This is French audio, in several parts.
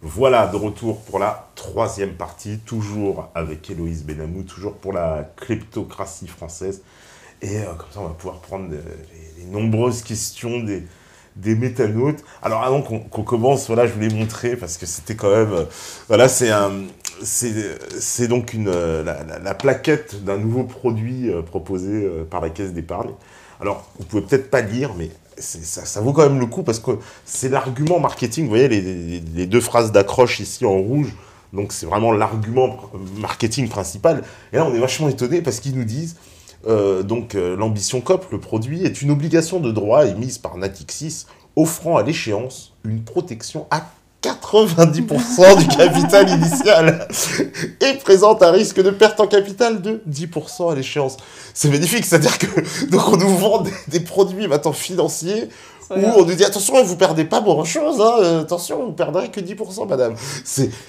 Voilà, de retour pour la troisième partie, toujours avec Héloïse Benamou, toujours pour la kleptocratie française. Et comme ça, on va pouvoir prendre les nombreuses questions des métanautes. Alors, avant qu'on commence, voilà, je voulais montrer, parce que c'était quand même... voilà, c'est donc la plaquette d'un nouveau produit proposé par la Caisse d'épargne. Alors, vous pouvez peut-être pas lire, mais ça vaut quand même le coup parce que c'est l'argument marketing. Vous voyez les deux phrases d'accroche ici en rouge. Donc c'est vraiment l'argument marketing principal. Et là, on est vachement étonné parce qu'ils nous disent l'ambition COP, le produit, est une obligation de droit émise par Natixis offrant à l'échéance une protection à 90% du capital initial et présente un risque de perte en capital de 10% à l'échéance. C'est magnifique, c'est-à-dire que donc on nous vend des produits maintenant financiers où on nous dit attention, vous perdez pas grand-chose, hein, attention, vous perdrez que 10%, madame.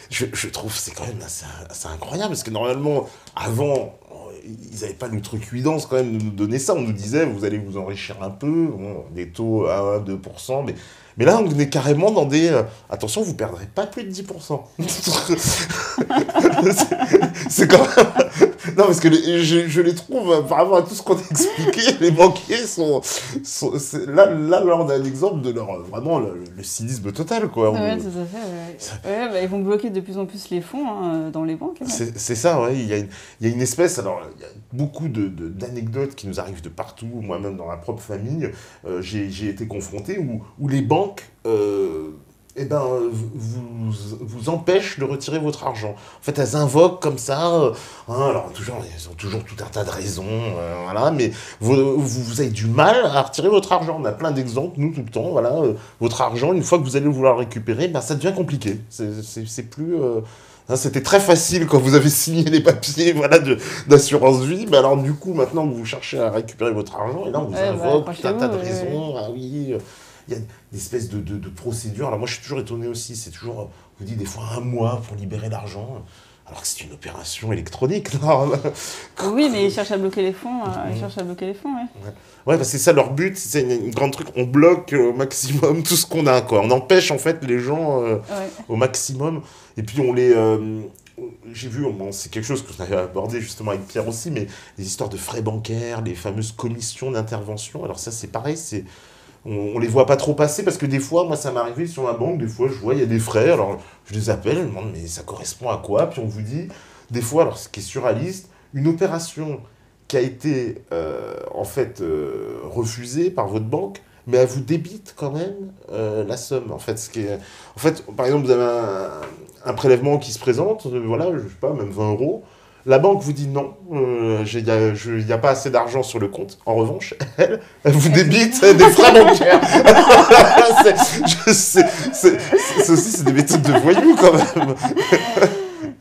Je trouve c'est quand même assez incroyable parce que normalement, avant, ils n'avaient pas l'outrecuidance quand même de nous donner ça. On nous disait vous allez vous enrichir un peu, bon, des taux à 1-2%, mais là, on est carrément dans des... attention, vous ne perdrez pas plus de 10%. c'est quand même... Non, parce que je les trouve, par rapport à tout ce qu'on a expliqué, les banquiers là, on a un exemple de leur... Vraiment, le cynisme total, quoi. Ouais, tout à fait. Ouais. Ils vont bloquer de plus en plus les fonds dans les banques. Hein. C'est ça, ouais. Il y a une espèce... Alors, il y a beaucoup d'anecdotes qui nous arrivent de partout. Moi-même, dans ma propre famille, j'ai été confronté où les banques vous empêchent de retirer votre argent. En fait, elles invoquent comme ça, alors elles ont toujours tout un tas de raisons, voilà, mais vous avez du mal à retirer votre argent. On a plein d'exemples, nous, tout le temps, voilà, votre argent, une fois que vous allez vouloir le récupérer, ça devient compliqué. C'est plus... c'était très facile quand vous avez signé les papiers d'assurance vie. Mais alors, du coup, maintenant que vous cherchez à récupérer votre argent, et là, on vous invoque tout un tas de raisons. Ah oui, il y a une espèce de procédure. Alors, moi, je suis toujours étonné aussi. C'est toujours, on vous dit des fois 1 mois pour libérer l'argent. Alors que c'est une opération électronique. Non. Oui, mais ils cherchent à bloquer les fonds. Ils cherchent à bloquer les fonds, ouais. Ouais, parce que c'est ça leur but. C'est une grande truc. On bloque au maximum tout ce qu'on a, quoi. On empêche, en fait, les gens au maximum. Et puis, on les... j'ai vu, c'est quelque chose que je avais abordé justement avec Pierre aussi, mais les histoires de frais bancaires, les fameuses commissions d'intervention. Alors ça, c'est pareil, on les voit pas trop passer parce que des fois, moi, ça m'est arrivé sur ma banque, des fois, je vois, il y a des frais, alors je les appelle, je me demande, mais ça correspond à quoi? Puis on vous dit, des fois, alors ce qui est surréaliste, une opération qui a été refusée par votre banque, mais elle vous débite quand même la somme. En fait, par exemple, vous avez un prélèvement qui se présente, voilà, je sais pas, même 20 euros. La banque vous dit non, il n'y a pas assez d'argent sur le compte. En revanche, elle vous débite des frais bancaires. C'est aussi, c'est des méthodes de voyous quand même.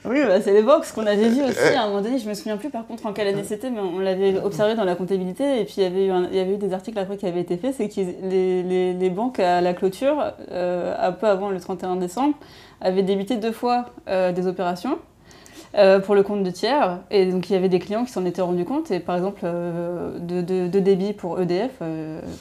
Oui, c'est les banques, ce qu'on avait vu aussi à un moment donné, je me souviens plus par contre en quelle année c'était, mais on l'avait observé dans la comptabilité, et puis il y avait eu des articles après qui avaient été faits, c'est que les banques à la clôture, un peu avant le 31 décembre, avaient débité 2 fois des opérations. Pour le compte de tiers, et donc il y avait des clients qui s'en étaient rendus compte, et par exemple de débit pour EDF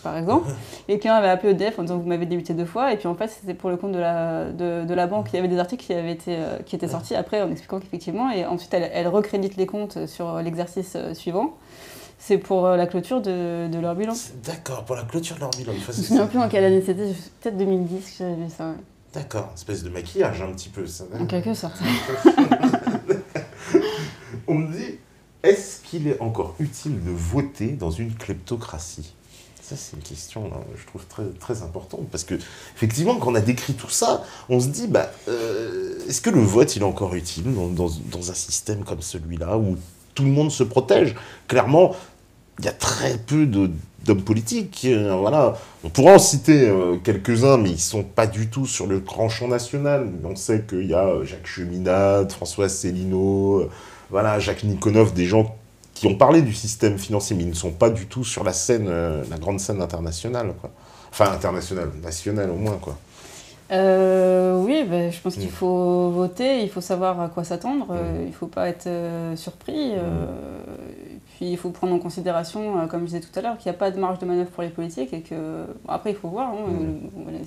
par exemple, les clients avaient appelé EDF en disant vous m'avez débité 2 fois, et puis en fait c'était pour le compte de la banque. Il y avait des articles qui étaient sortis après en expliquant qu'effectivement, et ensuite elle recrédite les comptes sur l'exercice suivant. C'est pour la clôture de leur bilan. D'accord, pour la clôture de leur bilan. Je ne me souviens plus en quelle année c'était, peut-être 2010 que j'avais vu ça. Ouais. D'accord, espèce de maquillage un petit peu, ça. En quelque sorte. On me dit, est-ce qu'il est encore utile de voter dans une kleptocratie? Ça, c'est une question, je trouve, très, très importante. Parce que, effectivement, quand on a décrit tout ça, on se dit, est-ce que le vote, il est encore utile dans un système comme celui-là, où tout le monde se protège? Clairement, il y a très peu d'hommes politiques. Voilà. On pourra en citer quelques-uns, mais ils ne sont pas du tout sur le grand champ national. On sait qu'il y a Jacques Cheminade, François Asselineau, voilà, Jacques Nikonov, des gens qui ont parlé du système financier, mais ils ne sont pas du tout sur la scène, la grande scène internationale, quoi. Enfin, internationale, nationale au moins, quoi. Oui, je pense qu'il faut voter, il faut savoir à quoi s'attendre, il ne faut pas être surpris. Puis il faut prendre en considération, comme je disais tout à l'heure, qu'il n'y a pas de marge de manœuvre pour les politiques et que... Bon, après, il faut voir,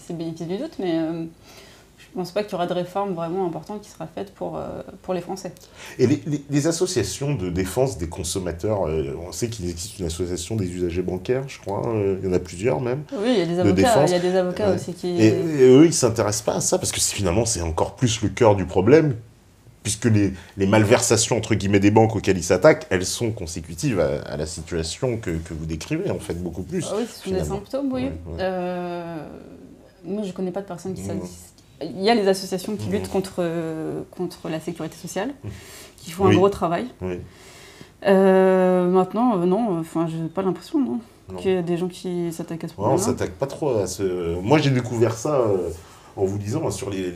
c'est le bénéfice du doute, mais pense pas qu'il y aura de réforme vraiment importante qui sera faite pour les Français. Et les associations de défense des consommateurs, on sait qu'il existe une association des usagers bancaires, je crois, il y en a plusieurs même. Oui, il y a des avocats aussi qui... Et eux, ils ne s'intéressent pas à ça, parce que finalement, c'est encore plus le cœur du problème, puisque les malversations, entre guillemets, des banques auxquelles ils s'attaquent, elles sont consécutives à la situation que vous décrivez, en fait, beaucoup plus. Oui, ce sont des symptômes, oui. Ouais. Moi, je ne connais pas de personnes qui Il y a les associations qui luttent contre la sécurité sociale, qui font un gros travail. Oui. Maintenant, non, je n'ai pas l'impression, non, qu'il y a des gens qui s'attaquent à ce problème. On ne s'attaque pas trop à ce... Moi, j'ai découvert ça en vous lisant sur les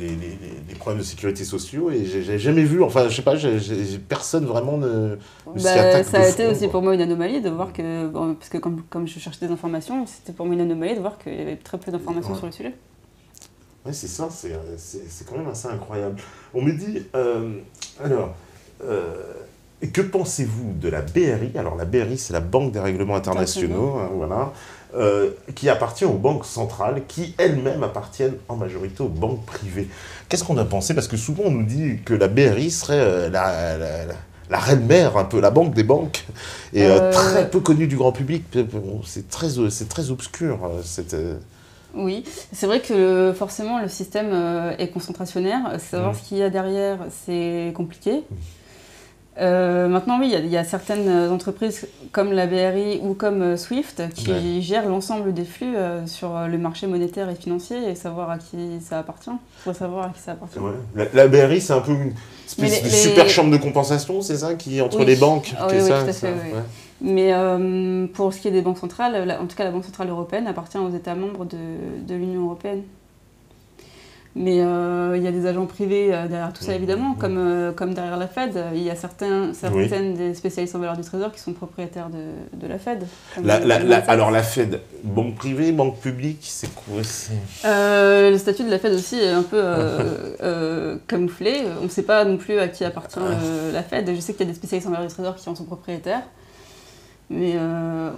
problèmes de sécurité sociaux, et j'ai jamais vu, enfin, je sais pas, personne vraiment ne s'y attaque ça a été aussi quoi. pour moi une anomalie de voir que, parce que comme je cherchais des informations, c'était pour moi une anomalie de voir qu'il y avait très peu d'informations sur le sujet. Oui, c'est ça, c'est quand même assez incroyable. On me dit, que pensez-vous de la BRI? Alors la BRI, c'est la Banque des règlements internationaux, hein, voilà, qui appartient aux banques centrales, qui elles-mêmes appartiennent en majorité aux banques privées. Qu'est-ce qu'on a pensé? Parce que souvent on nous dit que la BRI serait la reine-mère, un peu, la banque des banques, et très peu connue du grand public. C'est très obscur, cette... Oui, c'est vrai que forcément le système est concentrationnaire. Savoir ce qu'il y a derrière, c'est compliqué. Maintenant, oui, il y a certaines entreprises comme la BRI ou comme Swift qui gèrent l'ensemble des flux sur le marché monétaire et financier, et savoir à qui ça appartient. Il faut savoir à qui ça appartient. Ouais. La BRI, c'est un peu une espèce de super chambre de compensation, c'est ça, qui entre les banques? Oui, tout à fait. Oui. Ouais. Mais pour ce qui est des banques centrales, en tout cas la Banque centrale européenne appartient aux États membres de l'Union européenne. Mais il y a des agents privés derrière tout ça, évidemment, comme derrière la Fed. Il y a certaines des spécialistes en valeur du trésor qui sont propriétaires de la Fed. Alors la Fed, banque privée, banque publique, c'est quoi? Le statut de la Fed aussi est un peu camouflé. On ne sait pas non plus à qui appartient la Fed. Je sais qu'il y a des spécialistes en valeur du trésor qui en sont propriétaires. Mais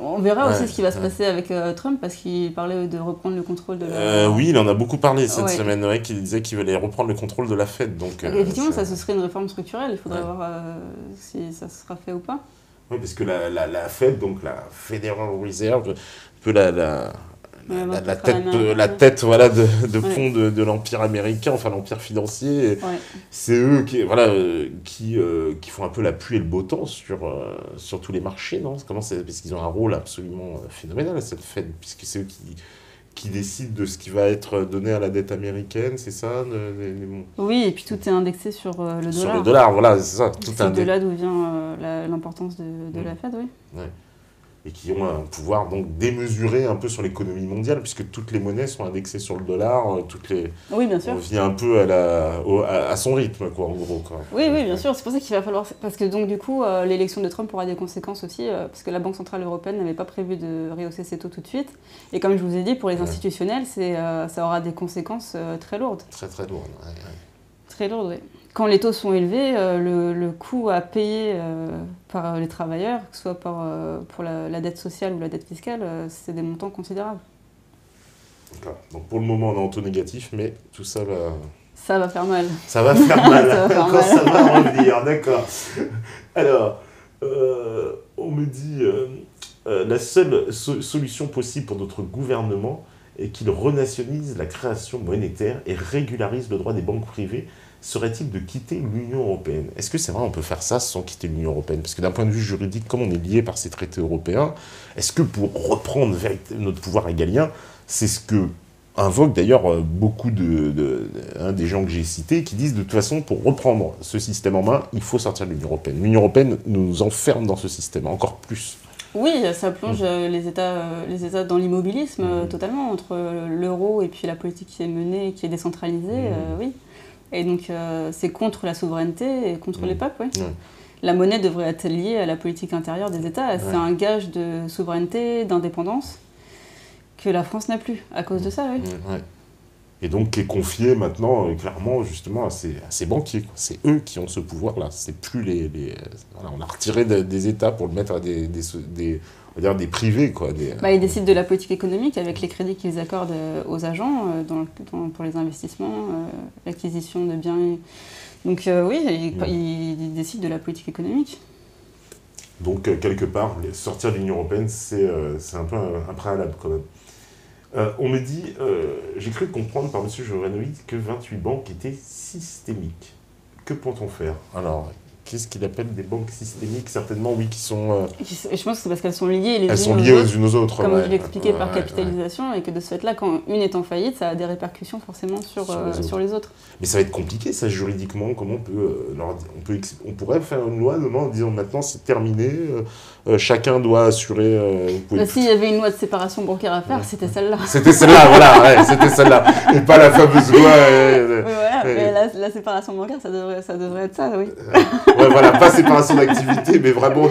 on verra aussi ce qui va se passer avec Trump, parce qu'il parlait de reprendre le contrôle de la... Oui, il en a beaucoup parlé cette semaine, qu'il disait qu'il allait reprendre le contrôle de la Fed. Donc, effectivement, ça ce serait une réforme structurelle, il faudrait voir si ça sera fait ou pas. Oui, parce que la Fed, donc la Federal Reserve, un peu la tête voilà, de pont de l'Empire américain, enfin l'Empire financier. C'est eux qui font un peu la pluie et le beau temps sur tous les marchés, non? Parce qu'ils ont un rôle absolument phénoménal, cette Fed, puisque c'est eux qui décident de ce qui va être donné à la dette américaine, c'est ça? Oui, et puis tout est indexé sur le dollar. Sur le dollar, voilà, c'est ça. C'est de là d'où vient l'importance de la Fed, oui. Ouais. Et qui ont un pouvoir donc démesuré un peu sur l'économie mondiale, puisque toutes les monnaies sont indexées sur le dollar, Oui, bien sûr. On vit un peu à son rythme, quoi, en gros. Quoi. Oui, bien sûr. C'est pour ça qu'il va falloir... Parce que donc, du coup, l'élection de Trump aura des conséquences aussi, parce que la Banque centrale européenne n'avait pas prévu de rehausser ses taux tout de suite. Et comme je vous ai dit, pour les institutionnels, ça aura des conséquences très lourdes. Très, très lourdes. Ouais. Très lourdes, oui. Quand les taux sont élevés, le coût à payer par les travailleurs, que ce soit pour la dette sociale ou la dette fiscale, c'est des montants considérables. D'accord. Donc pour le moment, on est en taux négatif, mais tout ça va... Ça va faire mal. Ça va faire mal. Ça va revenir, d'accord. Alors, on me dit, la seule solution possible pour notre gouvernement est qu'il renationalise la création monétaire et régularise le droit des banques privées. Serait-il de quitter l'Union européenne? Est-ce que c'est vrai on peut faire ça sans quitter l'Union européenne? Parce que d'un point de vue juridique, comme on est lié par ces traités européens, est-ce que pour reprendre notre pouvoir régalien, c'est ce que invoquent d'ailleurs beaucoup des gens que j'ai cités, qui disent de toute façon, pour reprendre ce système en main, il faut sortir de l'Union européenne. L'Union européenne nous enferme dans ce système, encore plus. Oui, ça plonge les États dans l'immobilisme totalement, entre l'euro et puis la politique qui est menée, qui est décentralisée, oui. Et donc, c'est contre la souveraineté et contre les peuples, oui. La monnaie devrait être liée à la politique intérieure des États. C'est un gage de souveraineté, d'indépendance, que la France n'a plus, à cause de ça, oui. Et donc qui est confié maintenant, clairement, justement, à ces banquiers, quoi. C'est eux qui ont ce pouvoir-là. C'est plus voilà, on a retiré des États pour le mettre à on va dire des privés, quoi. Ils décident de la politique économique avec les crédits qu'ils accordent aux agents pour les investissements, l'acquisition de biens. Donc oui, ils décident de la politique économique. Donc quelque part, sortir de l'Union européenne, c'est un peu un préalable quand même. On me dit, j'ai cru comprendre par M. Jovanovic que 28 banques étaient systémiques. Que peut-on faire? Alors, qu'est-ce qu'il appelle des banques systémiques? Certainement, oui, qui sont... Je pense que c'est parce qu'elles sont liées elles sont liées aux unes aux autres. Comme je l'expliquais, par capitalisation, et que de ce fait-là, quand une est en faillite, ça a des répercussions forcément sur les autres. Mais ça va être compliqué, ça, juridiquement. Comment on pourrait faire une loi en disant maintenant c'est terminé, chacun doit assurer... S'il y avait une loi de séparation bancaire à faire, c'était celle-là. C'était celle-là, voilà, c'était celle-là. Et pas la fameuse loi... mais la séparation bancaire, ça devrait être ça, oui. Ouais, voilà, pas séparation d'activité, mais vraiment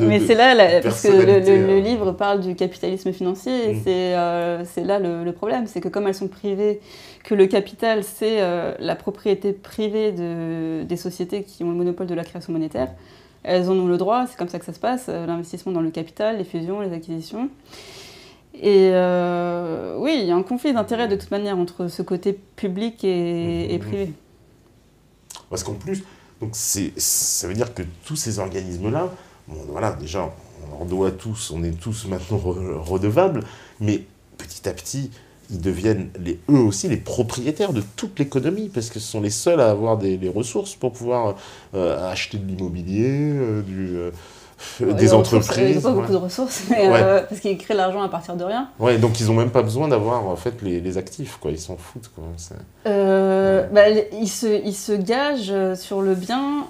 mais c'est là, parce que le livre parle du capitalisme financier, et c'est là le problème, c'est que comme elles sont privées, que le capital, c'est la propriété privée des sociétés qui ont le monopole de la création monétaire, elles en ont le droit, c'est comme ça que ça se passe, l'investissement dans le capital, les fusions, les acquisitions. Et oui, il y a un conflit d'intérêts de toute manière entre ce côté public et privé. Parce qu'en plus, donc ça veut dire que tous ces organismes-là, voilà, déjà, on est tous maintenant redevables, mais petit à petit, ils deviennent eux aussi les propriétaires de toute l'économie, parce que ce sont les seuls à avoir les ressources pour pouvoir acheter de l'immobilier, des entreprises. Ils n'ont pas beaucoup de ressources, mais parce qu'ils créent l'argent à partir de rien. Ouais, donc ils n'ont même pas besoin d'avoir en fait les actifs, quoi. Ils s'en foutent, quoi. Ils se gagent sur le bien.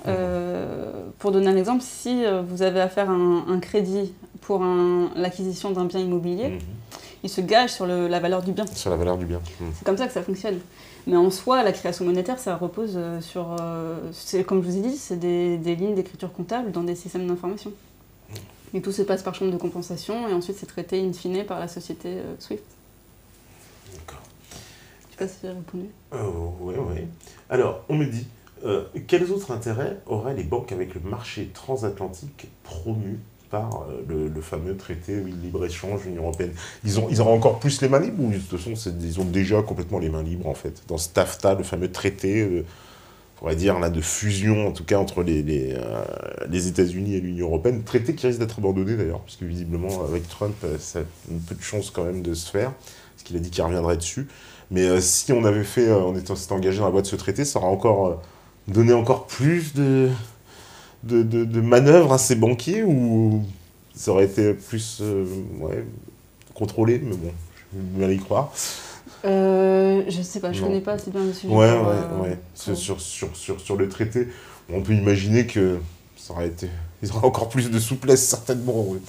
Pour donner un exemple, si vous avez à faire un crédit pour l'acquisition d'un bien immobilier, ils se gagent sur la valeur du bien. Sur la valeur du bien. C'est comme ça que ça fonctionne. Mais en soi, la création monétaire, ça repose sur... comme je vous ai dit, c'est des lignes d'écriture comptable dans des systèmes d'information. Et tout se passe par chambre de compensation, et ensuite c'est traité in fine par la société Swift. D'accord. Je sais pas si j'ai répondu. Oui. Alors, on me dit, quels autres intérêts auraient les banques avec le marché transatlantique promu par le fameux traité de libre-échange de l'Union européenne? Ils auront encore plus les mains libres, ou de toute façon, ils ont déjà complètement les mains libres, en fait, dans ce TAFTA, le fameux traité, on pourrait dire, là, de fusion, en tout cas, entre les États-Unis et l'Union européenne, traité qui risque d'être abandonné, d'ailleurs, parce que visiblement, avec Trump, ça a un peu de chance, quand même, de se faire, parce qu'il a dit qu'il reviendrait dessus. Mais si on avait s'était engagé dans la voie de ce traité, ça aurait encore donné encore plus de manœuvres à ces banquiers, ou ça aurait été plus contrôlé, mais bon, je vais mal y croire. Je sais pas, je connais pas assez bien le sujet. Sur le traité, on peut imaginer que ils auraient encore plus de souplesse, certainement. Oui.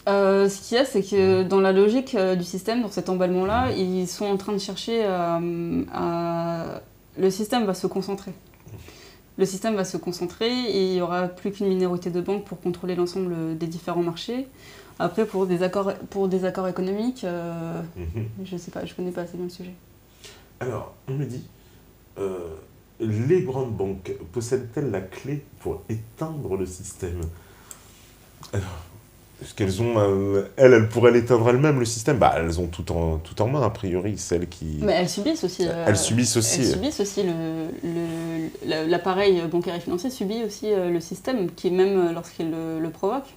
Ce qu'il y a, c'est que dans la logique du système, dans cet emballement-là, ils sont en train de chercher le système va se concentrer. Le système va se concentrer et il n'y aura plus qu'une minorité de banques pour contrôler l'ensemble des différents marchés. Après, pour des accords économiques, je sais pas, je connais pas assez bien le sujet. Alors, on me dit, les grandes banques possèdent-elles la clé pour éteindre le système? Alors, est-ce qu'elles ont... elles pourraient l'éteindre elles-mêmes, le système? Elles ont tout en main, a priori, celles qui... Mais elles subissent aussi. Elles subissent aussi l'appareil bancaire et financier subit aussi le système, qui même lorsqu'il le provoque.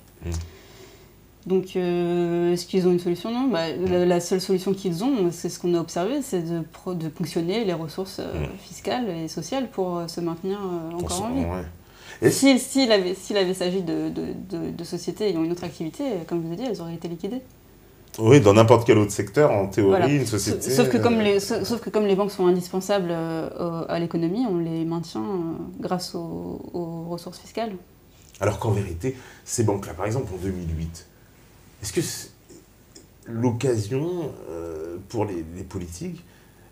Donc, est-ce qu'ils ont une solution? Non. La seule solution qu'ils ont, c'est ce qu'on a observé, c'est de ponctionner les ressources fiscales et sociales pour se maintenir encore en vie. Et s'il avait s'agi de sociétés ayant une autre activité, comme je vous ai dit, elles auraient été liquidées. Oui, dans n'importe quel autre secteur, en théorie, une société... Sauf que comme les banques sont indispensables à l'économie, on les maintient grâce aux ressources fiscales. Alors qu'en vérité, ces banques-là, par exemple en 2008, est-ce que l'occasion pour les politiques,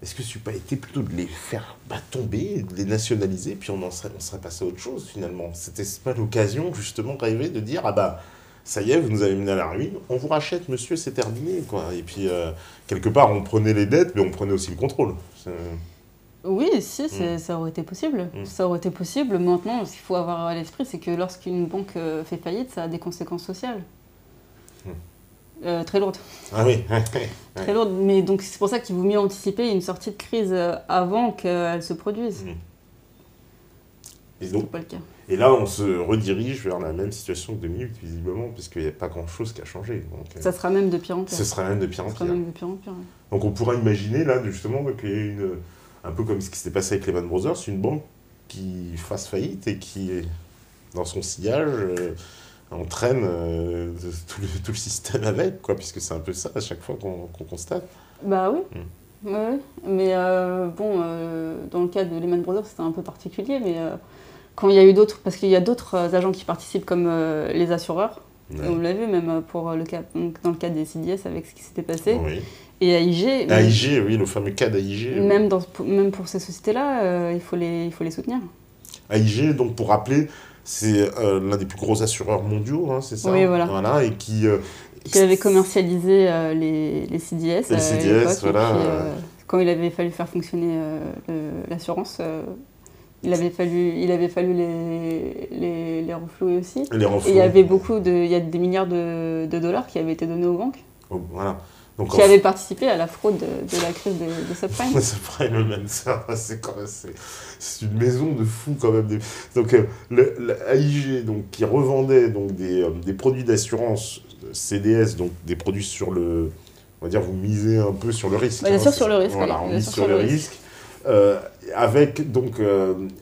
est-ce que ça n'a pas été plutôt de les faire tomber, de les nationaliser, puis on serait passé à autre chose finalement? C'était pas l'occasion justement rêvée de dire ça y est, vous nous avez mené à la ruine, on vous rachète, monsieur, c'est terminé, quoi. Et puis, quelque part, on prenait les dettes, mais on prenait aussi le contrôle. Oui, si, ça aurait été possible. Ça aurait été possible. Maintenant, ce qu'il faut avoir à l'esprit, c'est que lorsqu'une banque fait faillite, ça a des conséquences sociales. Très lourdes. Ah oui. Très lourdes. Mais donc, c'est pour ça qu'il vaut mieux anticiper une sortie de crise avant qu'elle se produise. Et donc, pas le cas. Et là, on se redirige vers la même situation que 2008, visiblement, puisqu'il n'y a pas grand-chose qui a changé. Donc, ça sera même de pire en pire. Ce sera même de pire en pire. Ouais. Donc on pourra imaginer, là, justement, qu'il y ait un peu comme ce qui s'était passé avec Lehman Brothers, une banque qui fasse faillite et qui, dans son sillage, entraîne tout le système avec, quoi, puisque c'est un peu ça à chaque fois qu'on constate. Bah oui. Ouais. Mais dans le cas de Lehman Brothers, c'était un peu particulier, mais quand il y a eu d'autres, parce qu'il y a d'autres agents qui participent comme les assureurs, et on l'a vu même pour le cas, donc dans le cas des CDS avec ce qui s'était passé, et AIG. AIG, oui, le fameux cas d'AIG. Même pour ces sociétés-là, il faut les soutenir. AIG, donc pour rappeler, c'est l'un des plus gros assureurs mondiaux, hein, c'est ça? Oui, voilà. Et qui avait commercialisé les CDS. Les CDS, voilà. Puis, quand il avait fallu faire fonctionner l'assurance, il avait fallu les renflouer aussi. Et il y avait il y a des milliards de dollars qui avaient été donnés aux banques. Voilà. Donc, qui avaient participé à la fraude de la crise des subprimes. Les subprimes, même ça, c'est une maison de fous quand même. Donc l'AIG, donc, qui revendait donc, des produits d'assurance CDS, donc des produits sur le... On va dire, vous misez un peu sur le risque. Bien sûr, sur le risque. Voilà, on mise sur le risque. Avec donc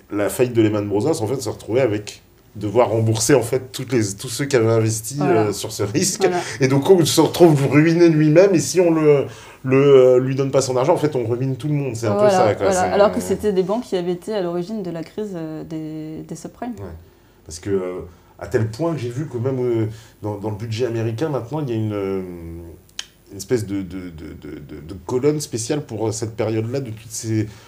la faillite de Lehman Brothers, en fait, on s'est retrouvé avec devoir rembourser en fait tous ceux qui avaient investi sur ce risque. Voilà. Et donc on se retrouve ruiné lui-même, et si on lui donne pas son argent, en fait on ruine tout le monde. C'est un peu ça. Quoi. Voilà. Alors que c'était des banques qui avaient été à l'origine de la crise des subprimes. Ouais. Parce que à tel point que j'ai vu que même dans le budget américain maintenant, il y a une espèce de colonne spéciale pour cette période-là, de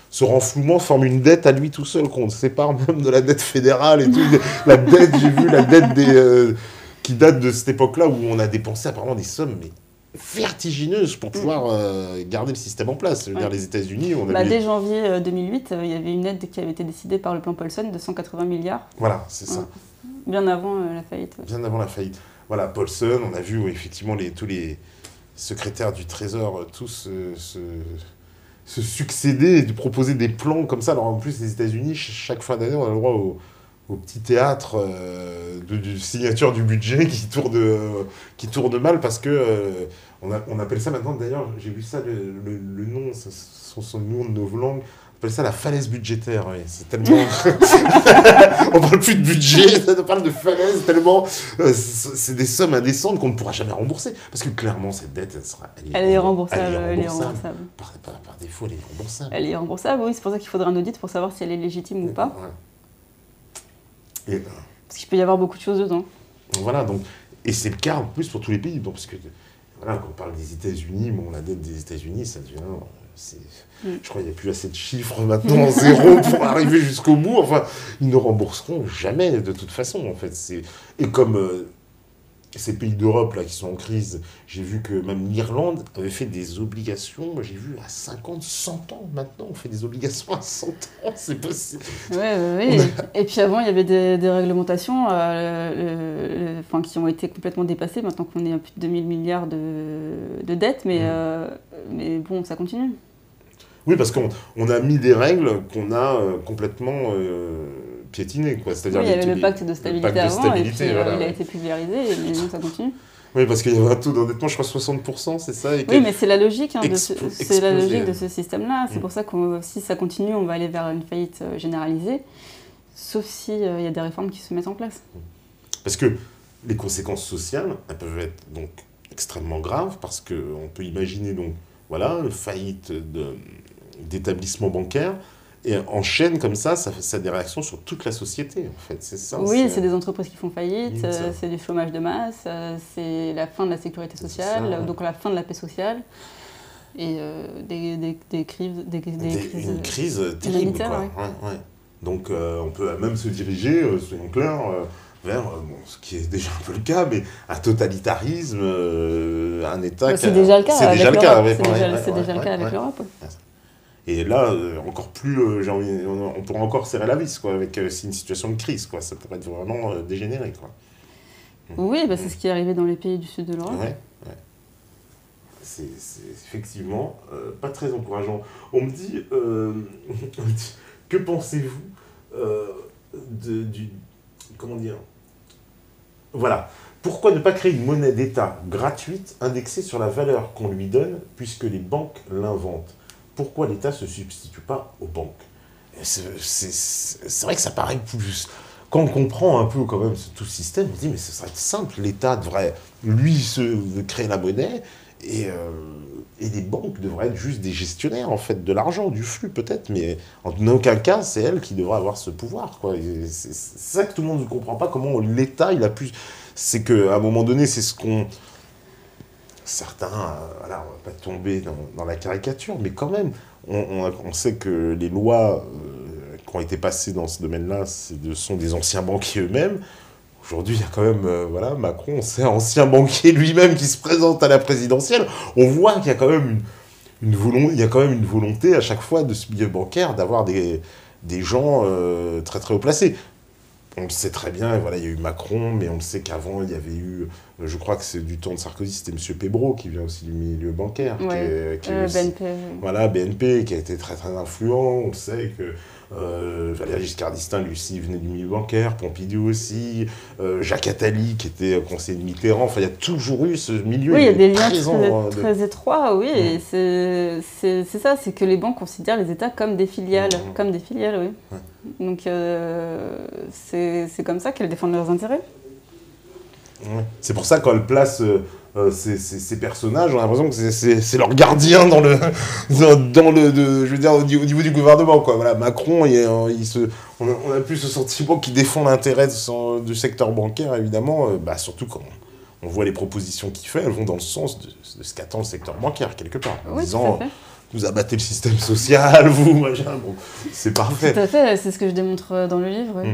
ce renflouement forme une dette à lui tout seul, qu'on se sépare même de la dette fédérale et tout. La dette, j'ai vu la dette qui date de cette époque-là où on a dépensé apparemment des sommes vertigineuses pour pouvoir garder le système en place. Je veux dire, les États-Unis... Dès janvier 2008, il y avait une aide qui avait été décidée par le plan Paulson de 180 milliards. Voilà, c'est ça. Bien avant la faillite. Bien avant la faillite. Voilà, Paulson, on a vu effectivement tous les secrétaires du Trésor tous se succéder et proposer des plans comme ça. Alors en plus, les États-Unis, chaque fin d'année, on a le droit au petit théâtre de signature du budget qui tourne mal parce que on appelle ça maintenant, d'ailleurs, j'ai vu ça, le nom, son nom de novlangue, on appelle ça la falaise budgétaire. Oui. C'est tellement... on parle plus de budget, on parle de falaise, tellement... c'est des sommes indécentes qu'on ne pourra jamais rembourser. Parce que clairement, cette dette, elle est remboursable. Par défaut, elle est remboursable. Elle est remboursable, oui. C'est pour ça qu'il faudra un audit pour savoir si elle est légitime ou pas. Ouais. Parce qu'il peut y avoir beaucoup de choses dedans. Voilà, donc... Et c'est le cas en plus pour tous les pays. Donc, parce que, voilà, quand on parle des États-Unis, bon, la dette des États-Unis, ça devient... Je crois qu'il n'y a plus assez de chiffres maintenant, zéro, pour arriver jusqu'au bout. Enfin, ils ne rembourseront jamais, de toute façon, en fait. Et comme ces pays d'Europe là qui sont en crise, j'ai vu que même l'Irlande avait fait des obligations, j'ai vu à 50, 100 ans maintenant, on fait des obligations à 100 ans, c'est possible. Oui. Et puis avant, il y avait des réglementations qui ont été complètement dépassées, maintenant qu'on est à plus de 2000 milliards de dettes, mais bon, ça continue. Oui, parce qu'on a mis des règles qu'on a complètement piétinées, quoi. C'est-à-dire il y avait le pacte de stabilité avant, et puis il a été pulvérisé, mais non, ça continue. Oui, parce qu'il y avait un taux d'endettement, je crois, 60%, c'est ça. Oui, mais c'est la logique, de ce système-là. C'est pour ça que si ça continue, on va aller vers une faillite généralisée, sauf s'il y a des réformes qui se mettent en place. Parce que les conséquences sociales, elles peuvent être donc extrêmement graves, parce qu'on peut imaginer, donc, voilà, une faillite d'établissements bancaires, et enchaîne comme ça a des réactions sur toute la société, en fait, c'est ça. Oui, c'est des entreprises qui font faillite, c'est du chômage de masse, c'est la fin de la sécurité sociale, donc la fin de la paix sociale, et des crises... Une crise terrible, quoi. Ouais. Donc on peut même se diriger, soyons clairs, vers, ce qui est déjà un peu le cas, mais un totalitarisme, un État... C'est déjà le cas c'est avec déjà le cas, l'Europe. ouais, C'est déjà le cas avec l'Europe. Et là, encore plus, on pourrait encore serrer la vis, quoi, avec c'est une situation de crise, quoi. Ça pourrait être vraiment dégénéré, quoi. Oui, bah, c'est ce qui est arrivé dans les pays du sud de l'Europe. Ouais. C'est effectivement pas très encourageant. On me dit, que pensez-vous comment dire, voilà. Pourquoi ne pas créer une monnaie d'État gratuite indexée sur la valeur qu'on lui donne puisque les banques l'inventent? Pourquoi l'État ne se substitue pas aux banques? C'est vrai que ça paraît plus... Quand on comprend un peu quand même tout ce système, on se dit mais ce serait simple, l'État devrait, lui, créer la monnaie et les banques devraient être juste des gestionnaires en fait de l'argent, du flux peut-être, mais en aucun cas c'est elle qui devrait avoir ce pouvoir, quoi. C'est ça que tout le monde ne comprend pas, comment l'État il a pu... C'est qu'à un moment donné, c'est ce qu'on... Certains, voilà, on ne va pas tomber dans la caricature, mais quand même, on sait que les lois qui ont été passées dans ce domaine-là sont des anciens banquiers eux-mêmes. Aujourd'hui, il y a quand même, voilà, Macron, c'est un ancien banquier lui-même qui se présente à la présidentielle. On voit qu'il y a quand même une volonté à chaque fois de ce milieu bancaire d'avoir des gens très très haut placés. On le sait très bien, voilà, il y a eu Macron, mais on le sait qu'avant, il y avait eu, je crois que c'est du temps de Sarkozy, c'était M. Pébreau, qui vient aussi du milieu bancaire. Ouais. Qui est aussi, BNP. Voilà, BNP, qui a été très très influent. On le sait que Valéry Giscard d'Estaing, lui aussi, venait du milieu bancaire, Pompidou aussi, Jacques Attali, qui était conseiller de Mitterrand. Enfin, il y a toujours eu ce milieu. Oui, il y a des liens très étroits, oui. Et c'est ça, c'est que les banques considèrent les États comme des filiales. Comme des filiales, oui. Ouais. Donc, c'est comme ça qu'elles défendent leurs intérêts. Ouais. C'est pour ça quand elles placent ces personnages, on a l'impression que c'est leur gardien je veux dire, au niveau du gouvernement, quoi. Voilà, Macron, on a plus ce sentiment qu'il défend l'intérêt du secteur bancaire, évidemment, surtout quand on voit les propositions qu'il fait, elles vont dans le sens de ce qu'attend le secteur bancaire, quelque part. En disant, vous abattez le système social, machin, bon, c'est parfait. Tout à fait, c'est ce que je démontre dans le livre. Oui.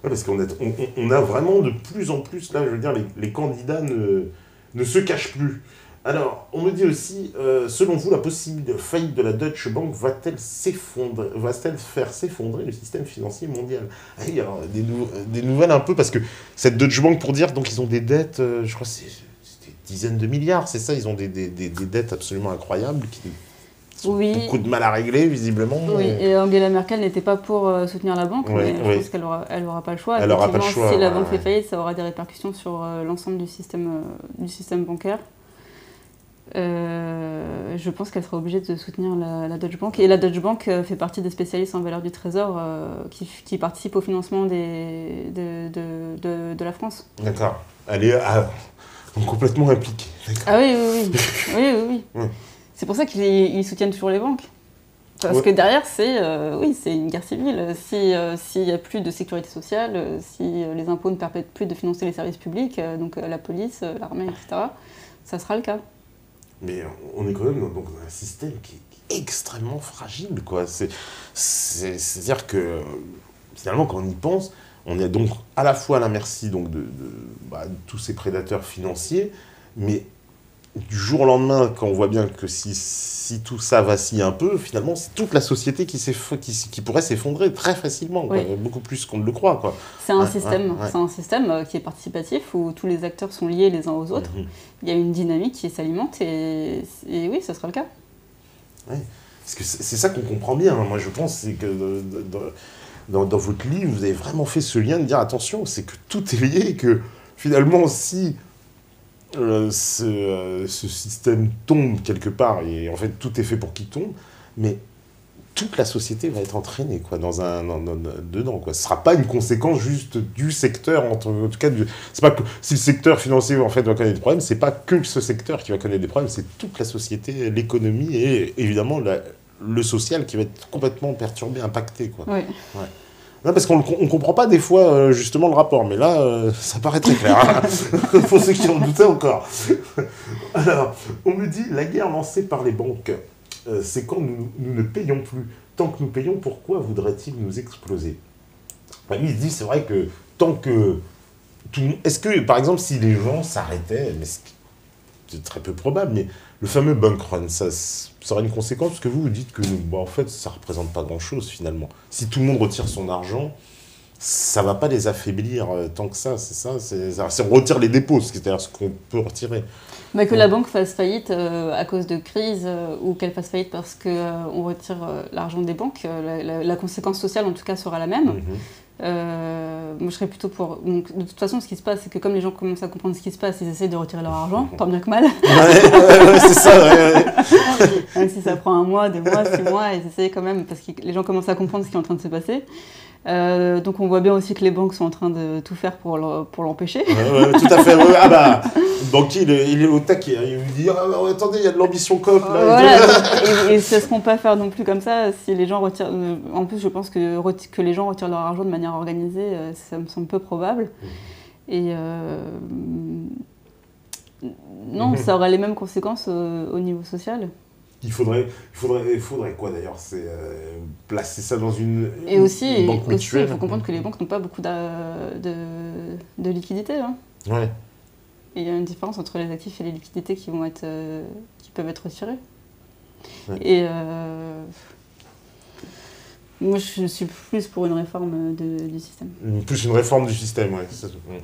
Ouais, parce qu'on a vraiment de plus en plus, là, je veux dire, les candidats ne se cachent plus. Alors, on me dit aussi, selon vous, la possible faillite de la Deutsche Bank va-t-elle faire s'effondrer le système financier mondial? Il alors, des nouvelles un peu, parce que cette Deutsche Bank, pour dire, donc ils ont des dettes, je crois que c'est des dizaines de milliards, c'est ça, ils ont des dettes absolument incroyables qui ont beaucoup de mal à régler, visiblement. Oui, et Angela Merkel n'était pas pour soutenir la banque, mais je pense qu'elle n'aura pas le choix. Elle n'aura pas le choix. Si la banque fait faillite, ça aura des répercussions sur l'ensemble du système bancaire. Je pense qu'elle sera obligée de soutenir la Deutsche Bank. Et la Deutsche Bank fait partie des spécialistes en valeur du Trésor qui participent au financement de la France. D'accord. Elle est complètement impliquée. Ah oui. C'est pour ça qu'ils soutiennent toujours les banques. Parce que derrière, c'est une guerre civile. S'il n'y a plus de sécurité sociale, si les impôts ne permettent plus de financer les services publics, donc la police, l'armée, etc., ça sera le cas. Mais on est quand même dans un système qui est extrêmement fragile, quoi. C'est-à-dire que, finalement, quand on y pense, on est donc à la fois à la merci donc, de tous ces prédateurs financiers, mais du jour au lendemain, quand on voit bien que si tout ça vacille un peu, finalement, c'est toute la société qui pourrait s'effondrer très facilement, quoi, beaucoup plus qu'on ne le croit, quoi. C'est un système qui est participatif, où tous les acteurs sont liés les uns aux autres. Il y a une dynamique qui s'alimente, et oui, ce sera le cas. Oui, parce que c'est ça qu'on comprend bien. Moi, je pense c'est que dans votre livre, vous avez vraiment fait ce lien de dire, attention, c'est que tout est lié, et que finalement, si... ce système tombe quelque part, et en fait tout est fait pour qu'il tombe, mais toute la société va être entraînée, quoi, dedans, quoi. Ce ne sera pas une conséquence juste du secteur, en tout cas, c'est pas que si le secteur financier en fait va connaître des problèmes, c'est pas que ce secteur qui va connaître des problèmes, c'est toute la société, l'économie et évidemment le social qui va être complètement perturbé, impacté, quoi. Oui. Ouais. Non, parce qu'on ne comprend pas des fois justement le rapport, mais là, ça paraît très clair, hein, pour ceux qui en doutaient encore. Alors, on me dit, la guerre lancée par les banques, c'est quand nous ne payons plus. Tant que nous payons, pourquoi voudraient-ils nous exploser? il se dit, c'est vrai que tant que... Est-ce que, par exemple, si les gens s'arrêtaient, mais c'est très peu probable, mais le fameux bank run, ça aurait une conséquence, parce que vous dites que, en fait, ça ne représente pas grand-chose, finalement. Si tout le monde retire son argent, ça ne va pas les affaiblir tant que ça, c'est ça, c'est on retire les dépôts, c'est-à-dire ce qu'on peut retirer. Mais que la banque fasse faillite à cause de crise ou qu'elle fasse faillite parce qu'on retire l'argent des banques, la conséquence sociale en tout cas sera la même. Moi je serais plutôt pour... Donc, de toute façon ce qui se passe c'est que comme les gens commencent à comprendre ce qui se passe, ils essayent de retirer leur argent, tant bien que mal. Ouais, c'est ça, Même si ça prend 1 mois, 2 mois, 6 mois, ils essayent quand même parce que les gens commencent à comprendre ce qui est en train de se passer. Donc on voit bien aussi que les banques sont en train de tout faire pour l'empêcher. Ouais, tout à fait. Ouais. Ah bah, le banquier, il est au taquet. Il vous dit attendez, il y a de l'ambition COP. Là. Voilà, et ils ne se laisseront pas faire non plus comme ça si les gens retirent. En plus, je pense que les gens retirent leur argent de manière organisée, ça me semble peu probable. Et non, ça aura les mêmes conséquences au niveau social. Il faudrait quoi d'ailleurs? C'est placer ça dans une banque mutuelle. Et aussi, il faut comprendre que les banques n'ont pas beaucoup de liquidités. Hein. Ouais. Et il y a une différence entre les actifs et les liquidités qui peuvent être retirées. Ouais. Et moi, je suis plus pour une réforme du système. Plus une réforme du système, oui.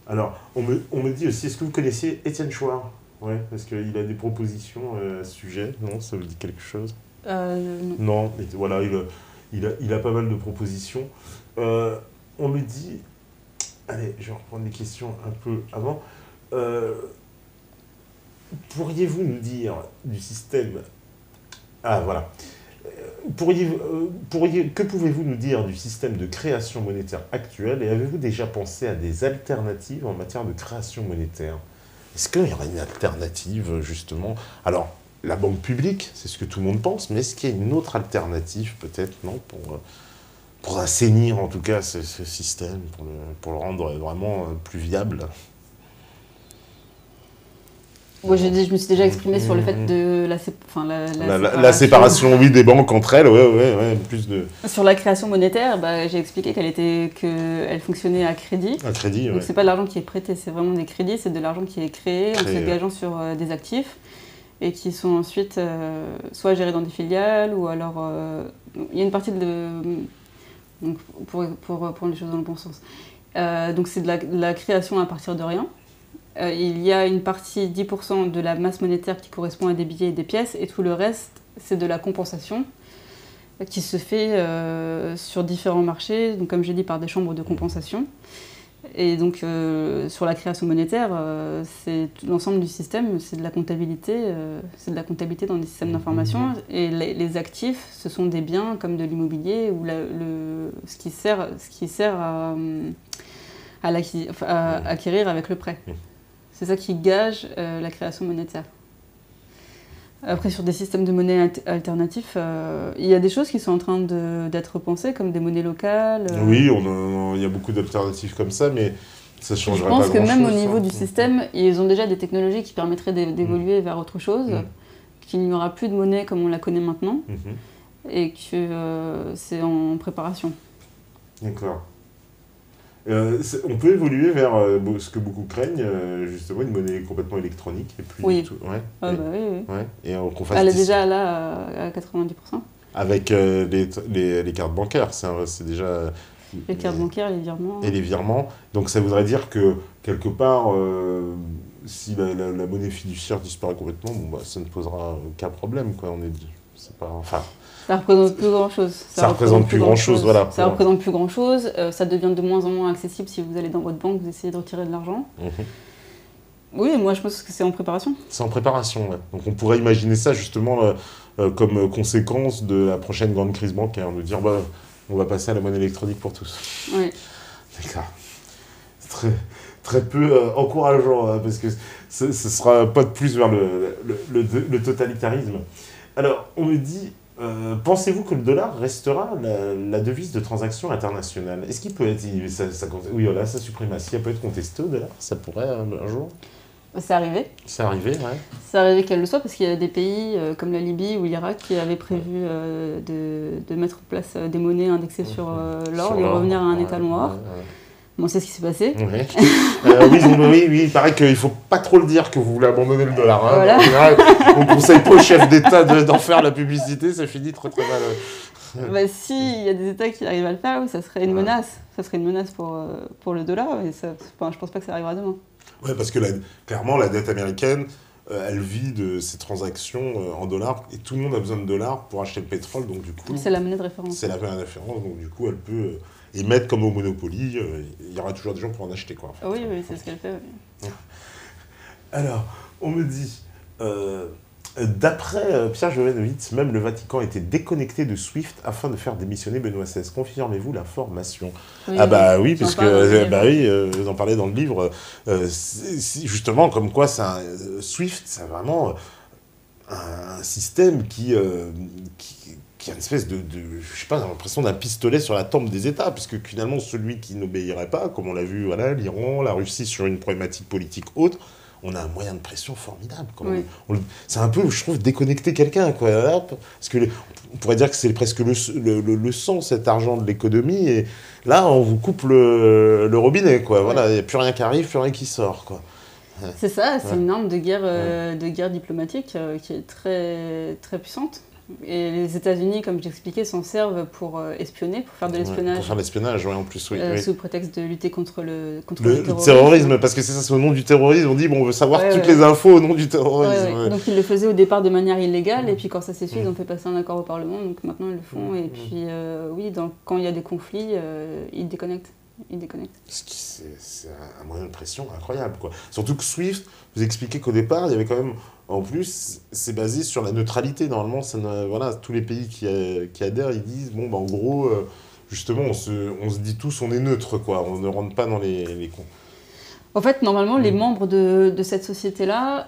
Alors, on me dit aussi, est-ce que vous connaissiez Étienne Chouard? Oui, parce qu'il a des propositions à ce sujet. Non, ça vous dit quelque chose? Non, voilà, il a pas mal de propositions. On me dit... Allez, je vais reprendre les questions un peu avant. Pourriez-vous nous dire du système... Ah, voilà. Que pouvez-vous nous dire du système de création monétaire actuel et avez-vous déjà pensé à des alternatives en matière de création monétaire? Est-ce qu'il y aurait une alternative, justement? Alors, la banque publique, c'est ce que tout le monde pense, mais est-ce qu'il y a une autre alternative, peut-être, non, pour assainir, en tout cas, ce système, pour le rendre vraiment plus viable? Moi, je me suis déjà exprimé sur le fait de la séparation, oui, des banques entre elles, ouais, plus de... Sur la création monétaire, j'ai expliqué qu'elle fonctionnait à crédit. À crédit, donc c'est pas de l'argent qui est prêté, c'est vraiment des crédits, c'est de l'argent qui est créé en s'engageant sur des actifs et qui sont ensuite soit gérés dans des filiales ou alors... il y a une partie donc, pour prendre les choses dans le bon sens. Donc c'est de la création à partir de rien. Il y a une partie, 10% de la masse monétaire qui correspond à des billets et des pièces, et tout le reste, c'est de la compensation qui se fait sur différents marchés, donc comme j'ai dit, par des chambres de compensation. Et donc, sur la création monétaire, c'est l'ensemble du système, c'est de la comptabilité dans des systèmes d'information. Et les actifs, ce sont des biens comme de l'immobilier, ou ce qui sert à acquérir avec le prêt. C'est ça qui gage la création monétaire. Après, sur des systèmes de monnaie alternatifs, il y a des choses qui sont en train d'être pensées, comme des monnaies locales. Oui, il y a beaucoup d'alternatives comme ça, mais ça ne changerait pas grand-chose. Je pense que même au niveau du système, ils ont déjà des technologies qui permettraient d'évoluer vers autre chose, qu'il n'y aura plus de monnaie comme on la connaît maintenant, et que c'est en préparation. D'accord. On peut évoluer vers ce que beaucoup craignent, justement, une monnaie complètement électronique. Et plus oui. Tout. Ouais. Oui. Ouais. Et qu'on fasse elle est déjà là à 90%. Avec les cartes bancaires, c'est déjà... Les cartes bancaires, les virements. Et les virements. Donc ça voudrait dire que, quelque part, si la monnaie fiduciaire disparaît complètement, ça ne posera aucun problème, quoi. C'est pas... Enfin... Ça représente plus grand-chose. Ça représente plus grand-chose, voilà. Ça représente plus grand-chose. Ça devient de moins en moins accessible si vous allez dans votre banque, vous essayez de retirer de l'argent. Oui, moi je pense que c'est en préparation. C'est en préparation, ouais. Donc on pourrait imaginer ça justement comme conséquence de la prochaine grande crise bancaire, de dire on va passer à la monnaie électronique pour tous. Oui. D'accord. C'est très peu encourageant, parce que ce ne sera pas de plus vers le totalitarisme. Alors, on me dit... pensez-vous que le dollar restera la devise de transaction internationale? Est-ce qu'il peut être... Oui, voilà, sa suprématie, elle peut être contestée au dollar? Ça pourrait un jour? C'est arrivé. C'est arrivé, ouais. C'est arrivé qu'elle le soit parce qu'il y a des pays comme la Libye ou l'Irak qui avaient prévu de mettre en place des monnaies indexées sur l'or et revenir à un état noir. Bon, c'est ce qui s'est passé. Oui, il paraît qu'il ne faut pas trop le dire que vous voulez abandonner le dollar. Hein. Voilà. On ne conseille pas au chef d'État d'en faire la publicité, ça finit très très mal. S'il y a des États qui arrivent à le faire, oui, ça serait une menace. Ça serait une menace pour le dollar, et ça, je ne pense pas que ça arrivera demain. Oui, parce que clairement, la dette américaine, elle vit de ses transactions en dollars, et tout le monde a besoin de dollars pour acheter le pétrole, donc du coup... C'est la monnaie de référence. C'est la monnaie de référence, donc du coup, elle peut... émettre comme au Monopoly, il y aura toujours des gens pour en acheter, quoi. En fait. Oui, c'est ce qu'elle fait. Oui. Alors, on me dit, d'après Pierre Jovanovic, même le Vatican était déconnecté de SWIFT afin de faire démissionner Benoît XVI. Confirmez-vous l'information? Oui, oui, parce que vous en parlez dans le livre, justement, comme quoi SWIFT, c'est vraiment un système qui a une espèce je sais pas, l'impression d'un pistolet sur la tempe des États, puisque finalement, celui qui n'obéirait pas, comme on l'a vu, voilà, l'Iran, la Russie sur une problématique politique haute, on a un moyen de pression formidable. C'est un peu, je trouve, déconnecter quelqu'un, quoi. Parce que on pourrait dire que c'est presque le sang, cet argent de l'économie, et là, on vous coupe le robinet, quoi. Voilà, il n'y a plus rien qui arrive, plus rien qui sort, quoi. C'est ça, c'est une arme de guerre diplomatique qui est très, très puissante. Et les États-Unis, comme j'expliquais, s'en servent pour espionner, pour faire de l'espionnage. Pour faire de l'espionnage, oui, en plus, oui. Sous prétexte de lutter contre le terrorisme. Parce que c'est ça, c'est au nom du terrorisme. On dit, on veut savoir toutes les infos au nom du terrorisme. Donc ils le faisaient au départ de manière illégale, et puis quand ça s'est su, ils ont fait passer un accord au Parlement, donc maintenant ils le font. Et puis, quand il y a des conflits, ils déconnectent. C'est un moyen de pression incroyable, quoi. Surtout que SWIFT, vous expliquez qu'au départ, il y avait quand même... En plus, c'est basé sur la neutralité. Normalement, tous les pays qui adhèrent, ils disent, en gros, justement, on se dit tous, on est neutre, quoi. On ne rentre pas dans les cons. En fait, normalement, les membres de cette société-là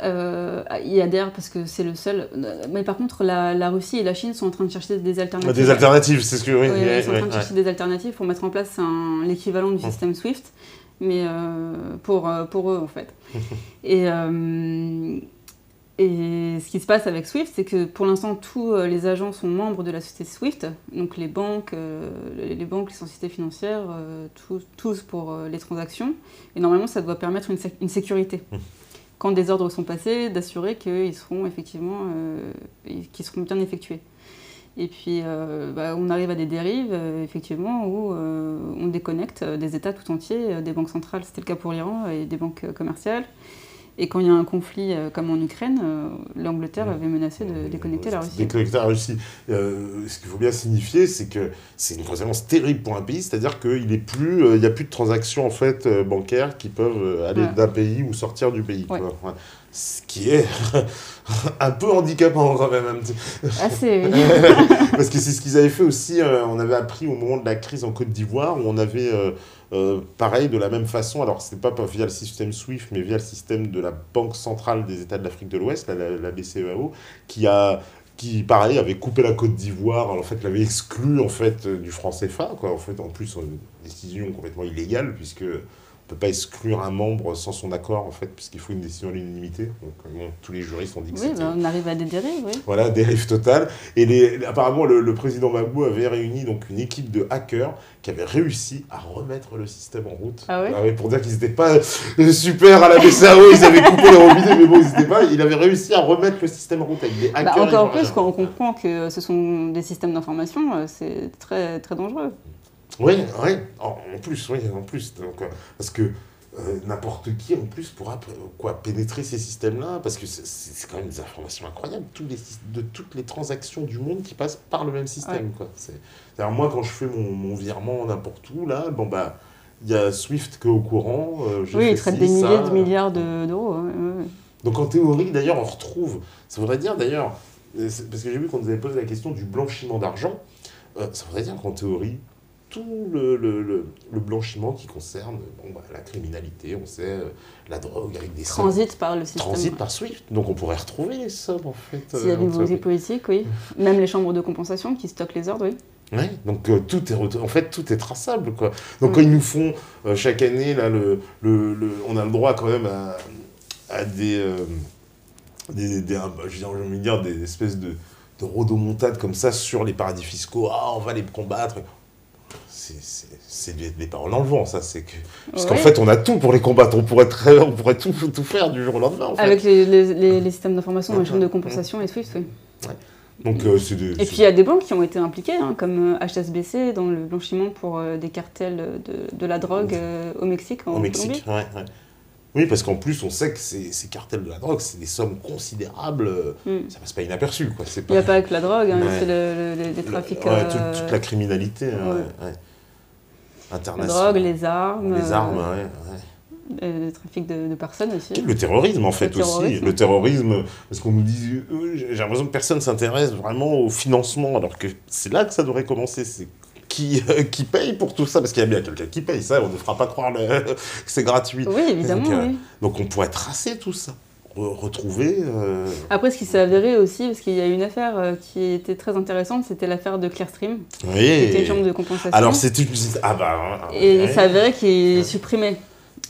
y adhèrent parce que c'est le seul. Mais par contre, la Russie et la Chine sont en train de chercher des alternatives. Des alternatives, c'est ce que... Ils sont en train de chercher des alternatives pour mettre en place l'équivalent du système SWIFT, mais pour eux, en fait. Et ce qui se passe avec SWIFT, c'est que pour l'instant, tous les agents sont membres de la société SWIFT, donc les banques, les sociétés financières, tous pour les transactions. Et normalement, ça doit permettre une sécurité. Quand des ordres sont passés, d'assurer qu'ils seront effectivement qu'ils seront bien effectués. Et puis, on arrive à des dérives, effectivement, où on déconnecte des États tout entiers, des banques centrales, c'était le cas pour l'Iran, et des banques commerciales. Et quand il y a un conflit comme en Ukraine, l'Angleterre avait menacé de déconnecter la Russie. Déconnecter la Russie. Ce qu'il faut bien signifier, c'est que c'est une conséquence terrible pour un pays, c'est-à-dire qu'il n'y a plus de transactions en fait, bancaires qui peuvent aller d'un pays ou sortir du pays. Ouais. Quoi. Ce qui est un peu handicapant quand même. Assez, oui. Parce que c'est ce qu'ils avaient fait aussi, on avait appris au moment de la crise en Côte d'Ivoire, où on avait... pareil, de la même façon, alors ce n'est pas via le système SWIFT, mais via le système de la Banque centrale des États de l'Afrique de l'Ouest, la BCEAO, qui, pareil, avait coupé la Côte d'Ivoire, en fait, l'avait exclu en fait, du franc CFA, quoi. En fait, en plus, une décision complètement illégale, puisque on ne peut pas exclure un membre sans son accord, en fait, puisqu'il faut une décision à l'unanimité. Donc, tous les juristes ont dit que c'était... on arrive à des dérives, oui. Voilà, dérive totale. Et apparemment, le président Gbagbo avait réuni donc, une équipe de hackers qui avait réussi à remettre le système en route. Ah ouais, pour dire qu'ils n'étaient pas super à la BCAO, ils avaient coupé les robinets, mais bon, ils n'étaient pas. Il avait réussi à remettre le système en route avec des hackers. Encore plus, quand on comprend que ce sont des systèmes d'information, c'est très, très dangereux. Oui, en plus. Donc, parce que n'importe qui, en plus, pourra pénétrer ces systèmes-là, parce que c'est quand même des informations incroyables, de toutes les transactions du monde qui passent par le même système. Quoi. C'est-à-dire, moi, quand je fais mon virement n'importe où, là, il y a SWIFT qui est au courant. Il traite des milliers de milliards d'euros. Ouais. Donc, en théorie, d'ailleurs, on retrouve... Ça voudrait dire, d'ailleurs, parce que j'ai vu qu'on nous avait posé la question du blanchiment d'argent, ça voudrait dire qu'en théorie, tout le blanchiment qui concerne la criminalité, on sait, la drogue avec des sommes. Transite par le système. Transite par SWIFT. Donc on pourrait retrouver les sommes, en fait. S'il y a des volontés politiques, oui. Même les chambres de compensation qui stockent les ordres, oui. Oui, donc tout est traçable, quoi. Donc quand ils nous font chaque année, là, on a le droit quand même à j'ai envie de dire, des espèces de rodomontades comme ça sur les paradis fiscaux. Ah, on va les combattre. C'est des paroles dans le vent, ça. Parce qu'en fait, on a tout pour les combattre. On pourrait tout faire du jour au lendemain. En fait. Avec les systèmes d'information, les chaînes de compensation et SWIFT, oui. Ouais. Donc, et puis il y a des banques qui ont été impliquées, hein, comme HSBC, dans le blanchiment pour des cartels de la drogue au Mexique, en Colombie. Ouais. Oui, parce qu'en plus, on sait que ces cartels de la drogue, c'est des sommes considérables. Ça passe pas inaperçu, quoi. Il n'y a pas que la drogue, hein, c'est les trafics... toute la criminalité internationale. La drogue, les armes... Le trafic de personnes aussi. Le terrorisme, en fait, aussi. Le terrorisme, parce qu'on nous dit... j'ai l'impression que personne ne s'intéresse vraiment au financement, alors que c'est là que ça devrait commencer. C'est qui paye pour tout ça, parce qu'il y a bien quelqu'un qui paye, ça, on ne fera pas croire que c'est gratuit. Oui, évidemment, oui. Donc on pourrait tracer tout ça, retrouver... Après, ce qui s'est avéré aussi, parce qu'il y a une affaire qui était très intéressante, c'était l'affaire de Clearstream, oui. Qui était une chambre de compensation. Alors c'était... Et il s'est avéré qu'ils supprimaient.